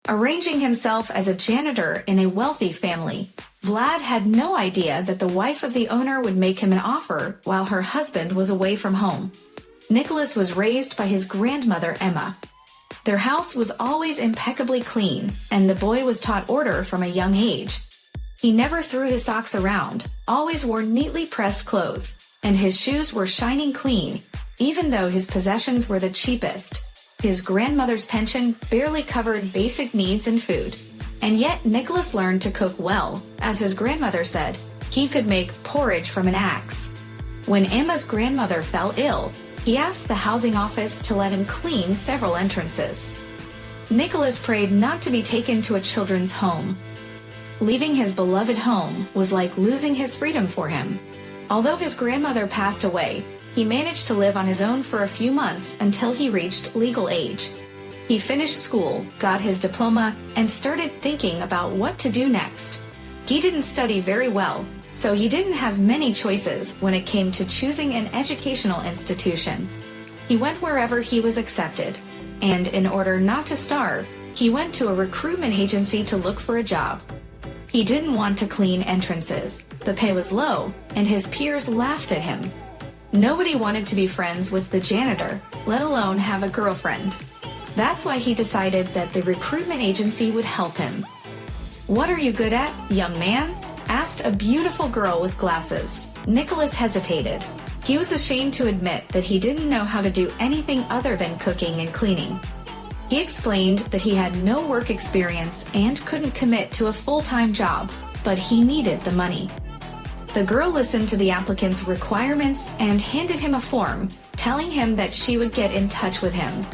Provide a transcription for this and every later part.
Arranging himself as a janitor in a wealthy family, Vlad had no idea that the wife of the owner would make him an offer while her husband was away from home. Nicholas was raised by his grandmother Emma. Their house was always impeccably clean, and the boy was taught order from a young age. He never threw his socks around, always wore neatly pressed clothes, and his shoes were shining clean, even though his possessions were the cheapest. His grandmother's pension barely covered basic needs and food. And yet Nicholas learned to cook well. As his grandmother said, he could make porridge from an axe. When Emma's grandmother fell ill, he asked the housing office to let him clean several entrances. Nicholas prayed not to be taken to a children's home. Leaving his beloved home was like losing his freedom for him. Although his grandmother passed away, he managed to live on his own for a few months until he reached legal age. He finished school, got his diploma, and started thinking about what to do next. He didn't study very well, so he didn't have many choices when it came to choosing an educational institution. He went wherever he was accepted, and in order not to starve, he went to a recruitment agency to look for a job. He didn't want to clean entrances. The pay was low, and his peers laughed at him. Nobody wanted to be friends with the janitor, let alone have a girlfriend. That's why he decided that the recruitment agency would help him. "What are you good at, young man?" asked a beautiful girl with glasses. Nicholas hesitated. He was ashamed to admit that he didn't know how to do anything other than cooking and cleaning. He explained that he had no work experience and couldn't commit to a full-time job, but he needed the money. The girl listened to the applicant's requirements and handed him a form, telling him that she would get in touch with him.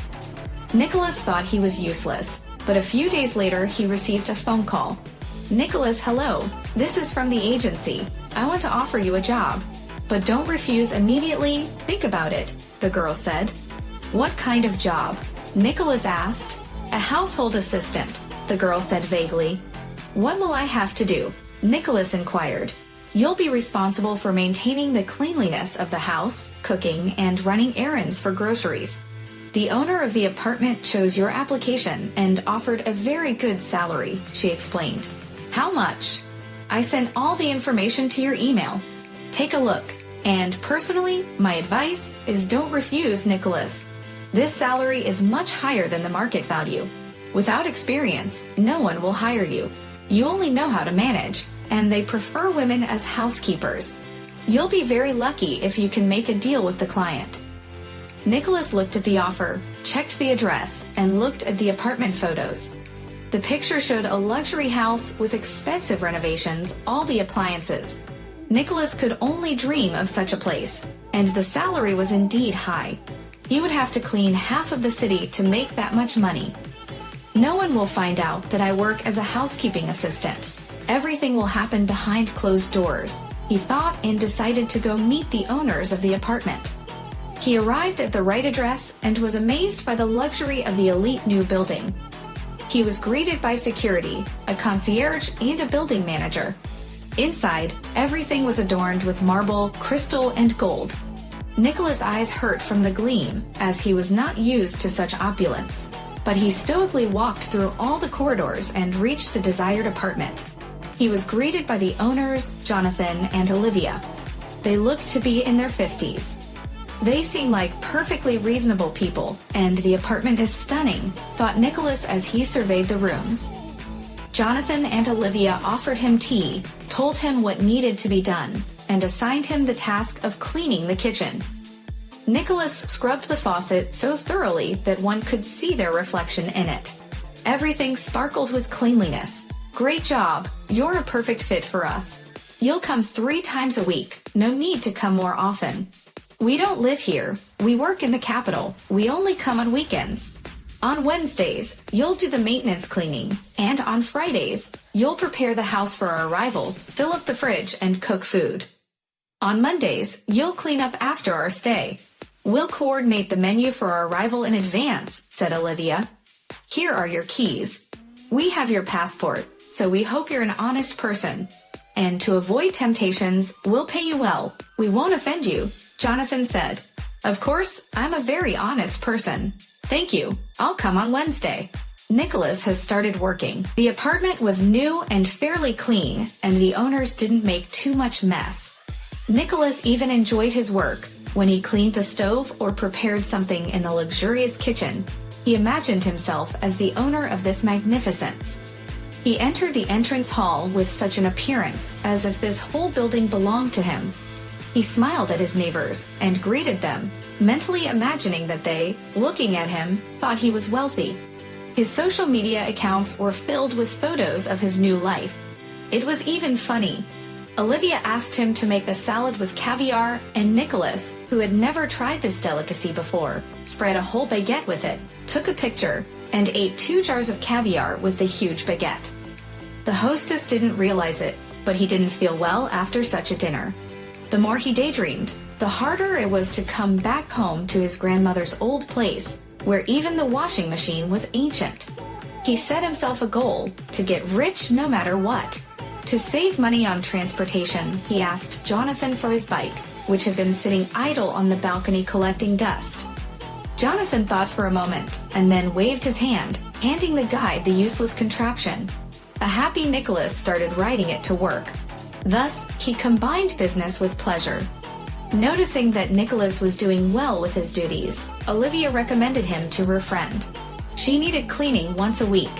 Nicholas thought he was useless, but a few days later he received a phone call. "Nicholas, hello. This is from the agency. I want to offer you a job. But don't refuse immediately. Think about it," the girl said. "What kind of job?" Nicholas asked. "A household assistant," the girl said vaguely. "What will I have to do?" Nicholas inquired. "You'll be responsible for maintaining the cleanliness of the house, cooking, and running errands for groceries. The owner of the apartment chose your application and offered a very good salary," she explained. "How much?" "I sent all the information to your email. Take a look. And personally, my advice is don't refuse, Nicholas. This salary is much higher than the market value. Without experience, no one will hire you. You only know how to manage, and they prefer women as housekeepers. You'll be very lucky if you can make a deal with the client." Nicholas looked at the offer, checked the address, and looked at the apartment photos. The picture showed a luxury house with expensive renovations, all the appliances. Nicholas could only dream of such a place, and the salary was indeed high. He would have to clean half of the city to make that much money. "No one will find out that I work as a housekeeping assistant. Everything will happen behind closed doors," he thought, and decided to go meet the owners of the apartment. He arrived at the right address and was amazed by the luxury of the elite new building. He was greeted by security, a concierge, and a building manager. Inside, everything was adorned with marble, crystal, and gold. Nicholas' eyes hurt from the gleam, as he was not used to such opulence. But he stoically walked through all the corridors and reached the desired apartment. He was greeted by the owners, Jonathan and Olivia. They looked to be in their 50s. "They seem like perfectly reasonable people, and the apartment is stunning," thought Nicholas as he surveyed the rooms. Jonathan and Olivia offered him tea, told him what needed to be done, and assigned him the task of cleaning the kitchen. Nicholas scrubbed the faucet so thoroughly that one could see their reflection in it. Everything sparkled with cleanliness. "Great job. You're a perfect fit for us. You'll come 3 times a week. No need to come more often. We don't live here. We work in the capital. We only come on weekends. On Wednesdays, you'll do the maintenance cleaning, and on Fridays, you'll prepare the house for our arrival, fill up the fridge, and cook food. On Mondays, you'll clean up after our stay. We'll coordinate the menu for our arrival in advance," said Olivia. "Here are your keys. We have your passport, so we hope you're an honest person. And to avoid temptations, we'll pay you well. We won't offend you," Jonathan said. "Of course, I'm a very honest person. Thank you. I'll come on Wednesday." Nicholas has started working. The apartment was new and fairly clean, and the owners didn't make too much mess. Nicholas even enjoyed his work. When he cleaned the stove or prepared something in the luxurious kitchen, he imagined himself as the owner of this magnificence. He entered the entrance hall with such an appearance as if this whole building belonged to him. He smiled at his neighbors and greeted them, mentally imagining that they, looking at him, thought he was wealthy. His social media accounts were filled with photos of his new life. It was even funny. Olivia asked him to make a salad with caviar, and Nicholas, who had never tried this delicacy before, spread a whole baguette with it, took a picture, and ate 2 jars of caviar with the huge baguette. The hostess didn't realize it, but he didn't feel well after such a dinner. The more he daydreamed, the harder it was to come back home to his grandmother's old place, where even the washing machine was ancient. He set himself a goal to get rich no matter what. To save money on transportation, he asked Jonathan for his bike, which had been sitting idle on the balcony collecting dust. Jonathan thought for a moment, and then waved his hand, handing the guide the useless contraption. A happy Nicholas started riding it to work. Thus, he combined business with pleasure. Noticing that Nicholas was doing well with his duties, Olivia recommended him to her friend. She needed cleaning once a week.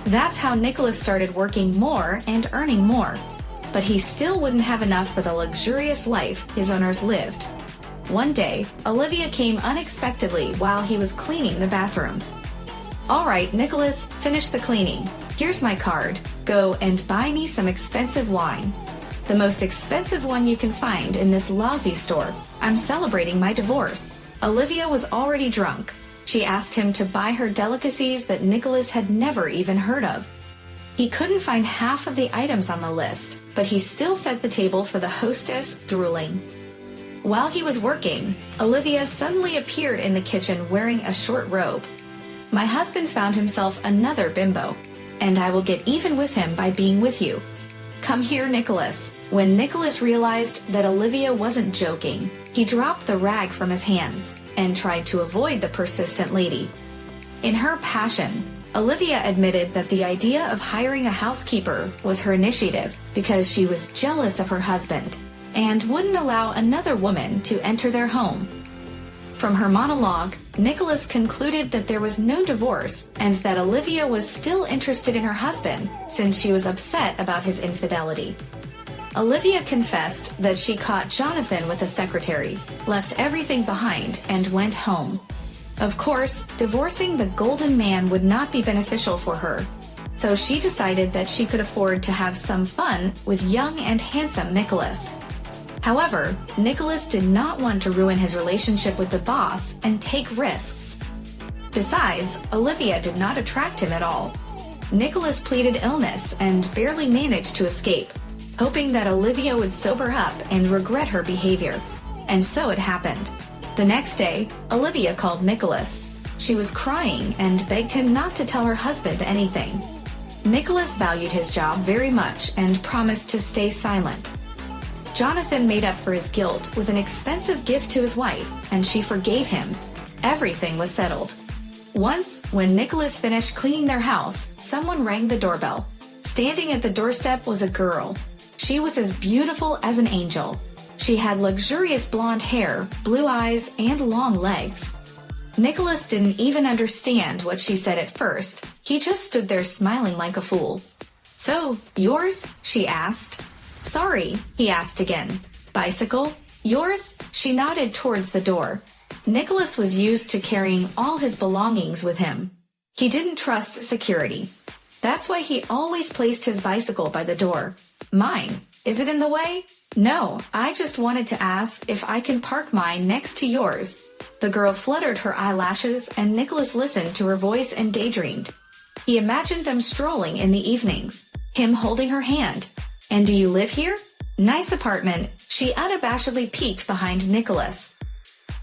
That's how Nicholas started working more and earning more. But he still wouldn't have enough for the luxurious life his owners lived. One day, Olivia came unexpectedly while he was cleaning the bathroom. "All right, Nicholas, finish the cleaning. Here's my card. Go and buy me some expensive wine. The most expensive one you can find in this lousy store. I'm celebrating my divorce." Olivia was already drunk. She asked him to buy her delicacies that Nicholas had never even heard of. He couldn't find half of the items on the list, but he still set the table for the hostess, drooling. While he was working, Olivia suddenly appeared in the kitchen wearing a short robe. "My husband found himself another bimbo, and I will get even with him by being with you. Come here, Nicholas." When Nicholas realized that Olivia wasn't joking, he dropped the rag from his hands and tried to avoid the persistent lady. In her passion, Olivia admitted that the idea of hiring a housekeeper was her initiative because she was jealous of her husband and wouldn't allow another woman to enter their home. From her monologue, Nicholas concluded that there was no divorce and that Olivia was still interested in her husband since she was upset about his infidelity. Olivia confessed that she caught Jonathan with a secretary, left everything behind, and went home. Of course, divorcing the golden man would not be beneficial for her, so she decided that she could afford to have some fun with young and handsome Nicholas. However, Nicholas did not want to ruin his relationship with the boss and take risks. Besides, Olivia did not attract him at all. Nicholas pleaded illness and barely managed to escape, hoping that Olivia would sober up and regret her behavior. And so it happened. The next day, Olivia called Nicholas. She was crying and begged him not to tell her husband anything. Nicholas valued his job very much and promised to stay silent. Jonathan made up for his guilt with an expensive gift to his wife, and she forgave him. Everything was settled. Once, when Nicholas finished cleaning their house, someone rang the doorbell. Standing at the doorstep was a girl. She was as beautiful as an angel. She had luxurious blonde hair, blue eyes, and long legs. Nicholas didn't even understand what she said at first. He just stood there smiling like a fool. "So, yours?" she asked. "Sorry," he asked again. "Bicycle? Yours?" She nodded towards the door. Nicholas was used to carrying all his belongings with him. He didn't trust security. That's why he always placed his bicycle by the door. "Mine. Is it in the way?" "No, I just wanted to ask if I can park mine next to yours." The girl fluttered her eyelashes, and Nicholas listened to her voice and daydreamed. He imagined them strolling in the evenings, him holding her hand. "And do you live here?" "Nice apartment." She unabashedly peeked behind Nicholas.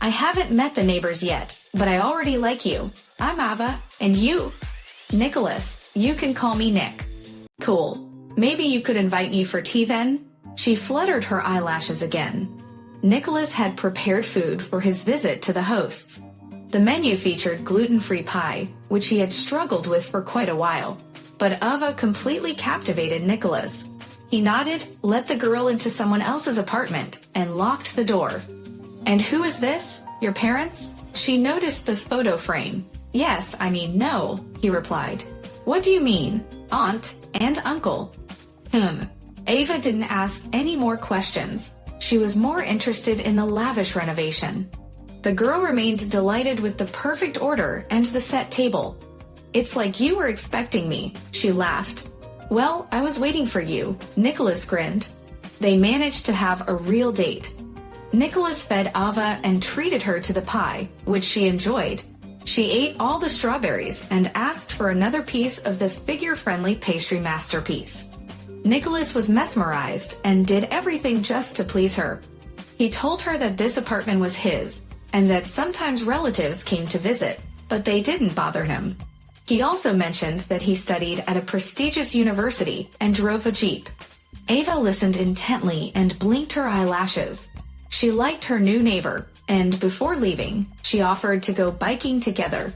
"I haven't met the neighbors yet, but I already like you. I'm Ava, and you?" "Nicholas, you can call me Nick." "Cool. Maybe you could invite me for tea then?" She fluttered her eyelashes again. Nicholas had prepared food for his visit to the hosts. The menu featured gluten-free pie, which he had struggled with for quite a while. But Ava completely captivated Nicholas. He nodded, let the girl into someone else's apartment, and locked the door. "And who is this? Your parents?" She noticed the photo frame. "Yes, I mean no," he replied. "What do you mean? Aunt and uncle." Ava didn't ask any more questions. She was more interested in the lavish renovation. The girl remained delighted with the perfect order and the set table. "It's like you were expecting me," she laughed. "Well, I was waiting for you," Nicholas grinned. They managed to have a real date. Nicholas fed Ava and treated her to the pie, which she enjoyed. She ate all the strawberries and asked for another piece of the figure-friendly pastry masterpiece. Nicholas was mesmerized and did everything just to please her. He told her that this apartment was his, and that sometimes relatives came to visit, but they didn't bother him. He also mentioned that he studied at a prestigious university and drove a Jeep. Ava listened intently and blinked her eyelashes. She liked her new neighbor, and before leaving, she offered to go biking together.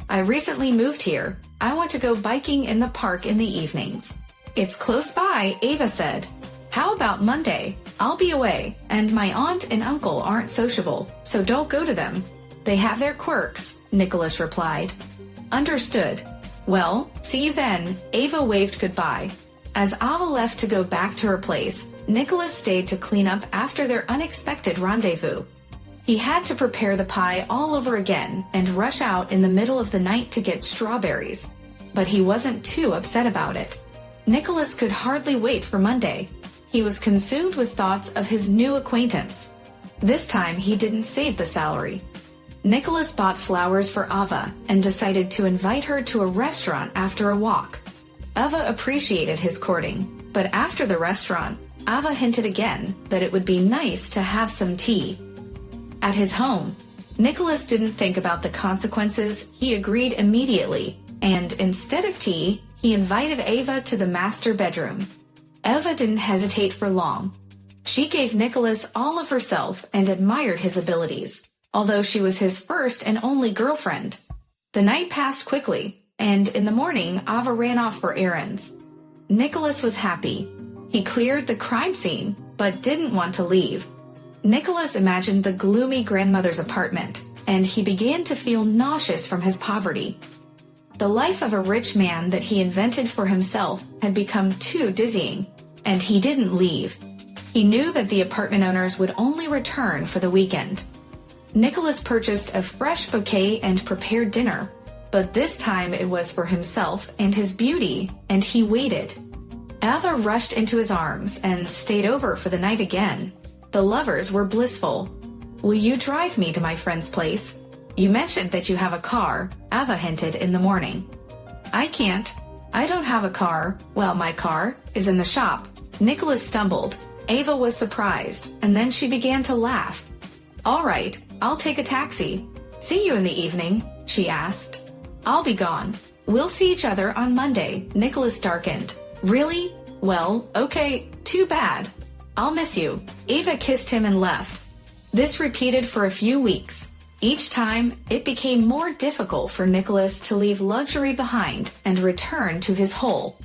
"I recently moved here. I want to go biking in the park in the evenings." "It's close by," Ava said. "How about Monday? I'll be away, and my aunt and uncle aren't sociable, so don't go to them. They have their quirks," Nicholas replied. "Understood. Well, see you then." Ava waved goodbye. As Ava left to go back to her place, Nicholas stayed to clean up after their unexpected rendezvous. He had to prepare the pie all over again and rush out in the middle of the night to get strawberries. But he wasn't too upset about it. Nicholas could hardly wait for Monday. He was consumed with thoughts of his new acquaintance. This time he didn't save the salary. Nicholas bought flowers for Ava and decided to invite her to a restaurant after a walk. Ava appreciated his courting, but after the restaurant, Ava hinted again that it would be nice to have some tea. At his home, Nicholas didn't think about the consequences. He agreed immediately, and instead of tea, he invited Ava to the master bedroom. Ava didn't hesitate for long. She gave Nicholas all of herself and admired his abilities, although she was his first and only girlfriend. The night passed quickly, and in the morning, Ava ran off for errands. Nicholas was happy. He cleared the crime scene, but didn't want to leave. Nicholas imagined the gloomy grandmother's apartment, and he began to feel nauseous from his poverty. The life of a rich man that he invented for himself had become too dizzying, and he didn't leave. He knew that the apartment owners would only return for the weekend. Nicholas purchased a fresh bouquet and prepared dinner, but this time it was for himself and his beauty, and he waited. Ava rushed into his arms and stayed over for the night again. The lovers were blissful. "Will you drive me to my friend's place? You mentioned that you have a car," Ava hinted in the morning. "I can't. I don't have a car. Well, my car is in the shop." Nicholas stumbled. Ava was surprised, and then she began to laugh. "All right, I'll take a taxi. See you in the evening," she asked. "I'll be gone. We'll see each other on Monday." Nicholas darkened. "Really? Well, okay, too bad. I'll miss you." Ava kissed him and left. This repeated for a few weeks. Each time, it became more difficult for Nicholas to leave luxury behind and return to his hole.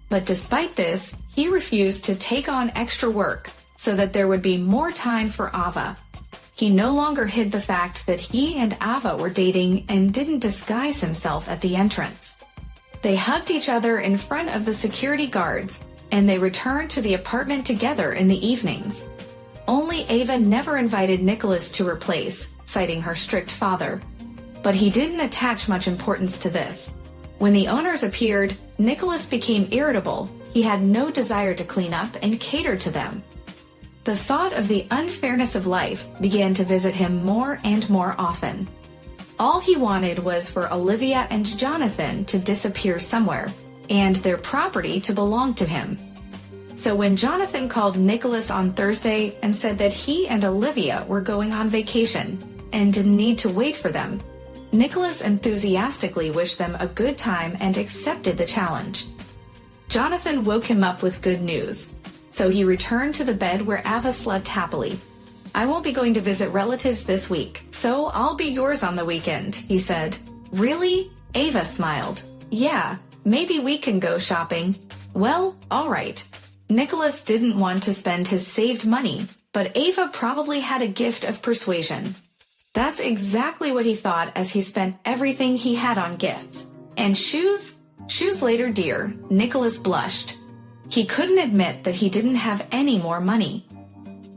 But despite this, he refused to take on extra work so that there would be more time for Ava. He no longer hid the fact that he and Ava were dating and didn't disguise himself at the entrance. They hugged each other in front of the security guards, and they returned to the apartment together in the evenings. Only Ava never invited Nicholas to her place, citing her strict father. But he didn't attach much importance to this. When the owners appeared, Nicholas became irritable. He had no desire to clean up and cater to them. The thought of the unfairness of life began to visit him more and more often. All he wanted was for Olivia and Jonathan to disappear somewhere, and their property to belong to him. So when Jonathan called Nicholas on Thursday and said that he and Olivia were going on vacation and didn't need to wait for them, Nicholas enthusiastically wished them a good time and accepted the challenge. Jonathan woke him up with good news, so he returned to the bed where Ava slept happily. I won't be going to visit relatives this week, so I'll be yours on the weekend, he said. Really? Ava smiled. Yeah, maybe we can go shopping. Well, all right. Nicholas didn't want to spend his saved money, but Ava probably had a gift of persuasion. That's exactly what he thought as he spent everything he had on gifts. And shoes? Shoes later, dear. Nicholas blushed. He couldn't admit that he didn't have any more money.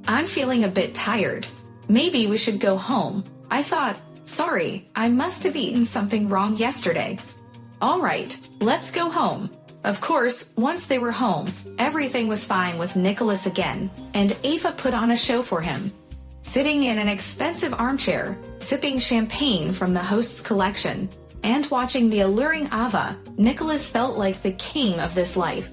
I'm feeling a bit tired. Maybe we should go home. I thought, sorry, I must have eaten something wrong yesterday. All right, let's go home. Of course, once they were home, everything was fine with Nicholas again, and Ava put on a show for him. Sitting in an expensive armchair, sipping champagne from the host's collection, and watching the alluring Ava, Nicholas felt like the king of this life.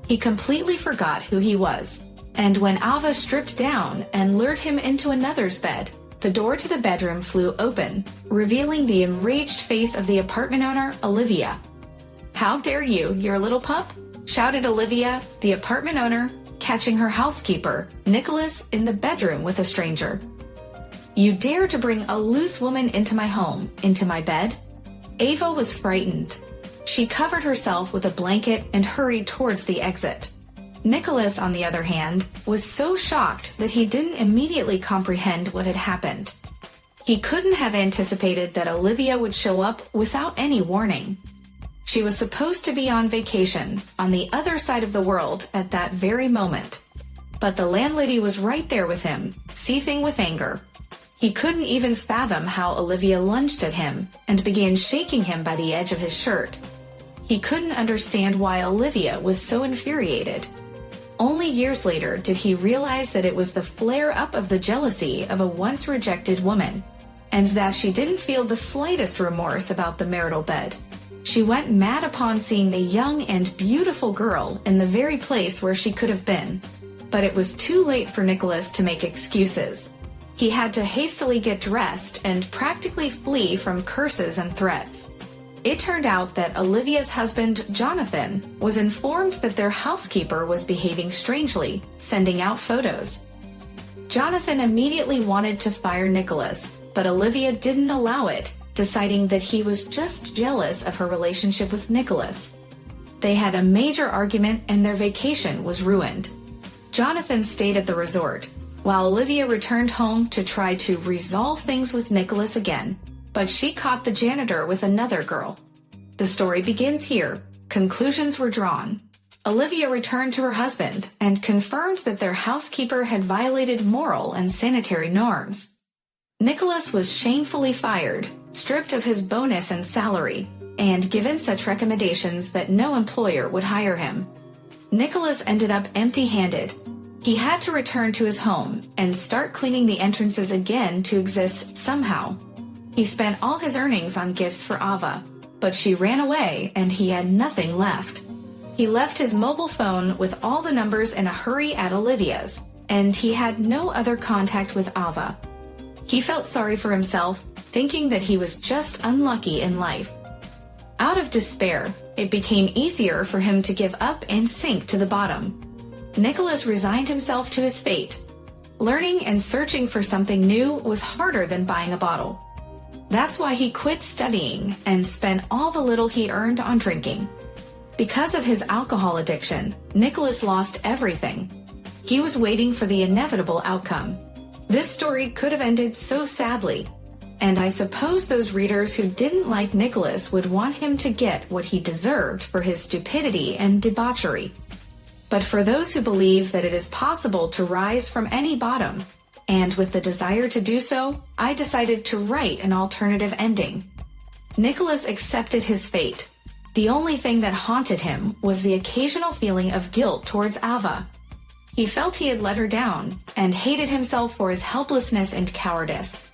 He completely forgot who he was. And when Ava stripped down and lured him into another's bed, the door to the bedroom flew open, revealing the enraged face of the apartment owner, Olivia. How dare you, your little pup? Shouted Olivia, the apartment owner, catching her housekeeper, Nicholas, in the bedroom with a stranger. You dare to bring a loose woman into my home, into my bed? Ava was frightened. She covered herself with a blanket and hurried towards the exit. Nicholas, on the other hand, was so shocked that he didn't immediately comprehend what had happened. He couldn't have anticipated that Olivia would show up without any warning. She was supposed to be on vacation, on the other side of the world at that very moment. But the landlady was right there with him, seething with anger. He couldn't even fathom how Olivia lunged at him and began shaking him by the edge of his shirt. He couldn't understand why Olivia was so infuriated. Only years later did he realize that it was the flare-up of the jealousy of a once-rejected woman, and that she didn't feel the slightest remorse about the marital bed. She went mad upon seeing the young and beautiful girl in the very place where she could have been. But it was too late for Nicholas to make excuses. He had to hastily get dressed and practically flee from curses and threats. It turned out that Olivia's husband, Jonathan, was informed that their housekeeper was behaving strangely, sending out photos. Jonathan immediately wanted to fire Nicholas, but Olivia didn't allow it, deciding that he was just jealous of her relationship with Nicholas. They had a major argument and their vacation was ruined. Jonathan stayed at the resort, while Olivia returned home to try to resolve things with Nicholas again, but she caught the janitor with another girl. The story begins here. Conclusions were drawn. Olivia returned to her husband and confirmed that their housekeeper had violated moral and sanitary norms. Nicholas was shamefully fired, stripped of his bonus and salary, and given such recommendations that no employer would hire him. Nicholas ended up empty-handed. He had to return to his home and start cleaning the entrances again to exist somehow. He spent all his earnings on gifts for Ava, but she ran away and he had nothing left. He left his mobile phone with all the numbers in a hurry at Olivia's, and he had no other contact with Ava. He felt sorry for himself, thinking that he was just unlucky in life. Out of despair, it became easier for him to give up and sink to the bottom. Nicholas resigned himself to his fate. Learning and searching for something new was harder than buying a bottle. That's why he quit studying and spent all the little he earned on drinking. Because of his alcohol addiction, Nicholas lost everything. He was waiting for the inevitable outcome. This story could have ended so sadly, and I suppose those readers who didn't like Nicholas would want him to get what he deserved for his stupidity and debauchery. But for those who believe that it is possible to rise from any bottom, and with the desire to do so, I decided to write an alternative ending. Nicholas accepted his fate. The only thing that haunted him was the occasional feeling of guilt towards Ava. He felt he had let her down, and hated himself for his helplessness and cowardice.